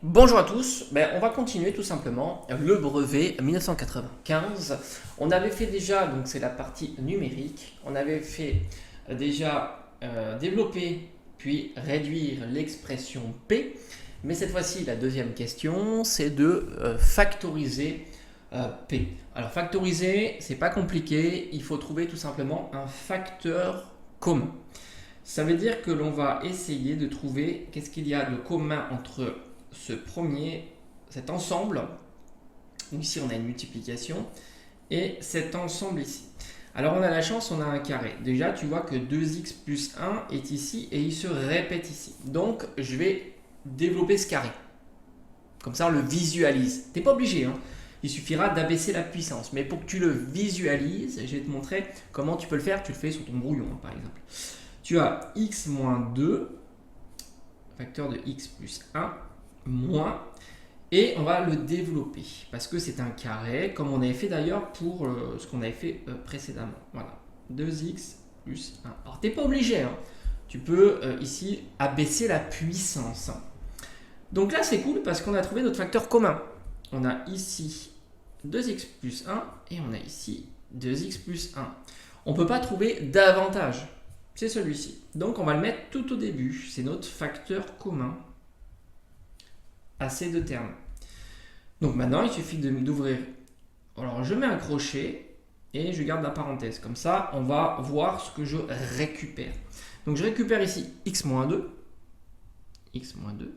Bonjour à tous, on va continuer tout simplement le brevet 1995. On avait fait déjà, donc c'est la partie numérique, on avait fait déjà développer puis réduire l'expression P, mais cette fois-ci la deuxième question c'est de factoriser P. Alors factoriser, c'est pas compliqué, il faut trouver tout simplement un facteur commun. Ça veut dire que l'on va essayer de trouver qu'est-ce qu'il y a de commun entre cet ensemble, ici on a une multiplication, et cet ensemble ici. Alors on a la chance, on a un carré. Déjà tu vois que 2x plus 1 est ici et il se répète ici. Donc je vais développer ce carré. Comme ça on le visualise. T'es pas obligé, hein. Il suffira d'abaisser la puissance. Mais pour que tu le visualises, je vais te montrer comment tu peux le faire. Tu le fais sur ton brouillon, par exemple. Tu as x moins 2, facteur de x plus 1, moins, et on va le développer parce que c'est un carré comme on avait fait d'ailleurs pour ce qu'on avait fait précédemment. Voilà, 2x plus 1. Alors t'es pas obligé, hein. Tu peux ici abaisser la puissance. Donc là c'est cool parce qu'on a trouvé notre facteur commun. On a ici 2x plus 1 et on a ici 2x plus 1. On ne peut pas trouver davantage. C'est celui-ci. Donc on va le mettre tout au début. C'est notre facteur commun à ces deux termes. Donc maintenant, il suffit d'ouvrir. Alors je mets un crochet et je garde la parenthèse. Comme ça, on va voir ce que je récupère. Donc je récupère ici x-2. x-2.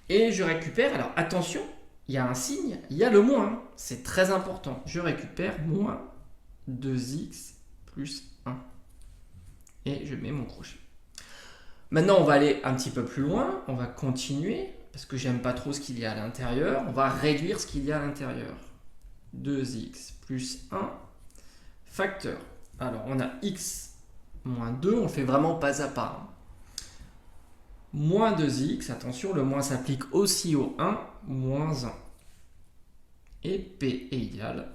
Et je récupère, alors attention, il y a un signe, il y a le moins. C'est très important. Je récupère moins 2x plus 1. Et je mets mon crochet. Maintenant, on va aller un petit peu plus loin. On va continuer, parce que j'aime pas trop ce qu'il y a à l'intérieur. On va réduire ce qu'il y a à l'intérieur. 2x plus 1, facteur. Alors, on a x moins 2. On le fait vraiment pas à pas, hein. Moins 2x, attention, le moins s'applique aussi au 1, moins 1. Et p est égal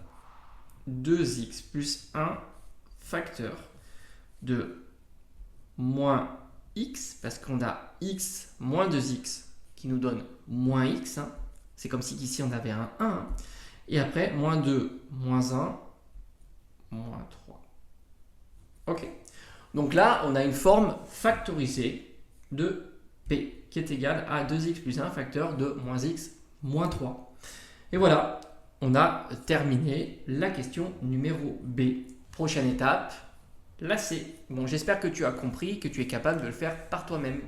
2x plus 1, facteur de moins x, parce qu'on a x moins 2x qui nous donne moins x, hein. C'est comme si ici on avait un 1, hein. Et après moins 2, moins 1, moins 3. Ok. Donc là on a une forme factorisée de p qui est égale à 2x plus 1 facteur de moins x moins 3. Et voilà, on a terminé la question numéro B. Prochaine étape, la C. Bon, j'espère que tu as compris, que tu es capable de le faire par toi-même.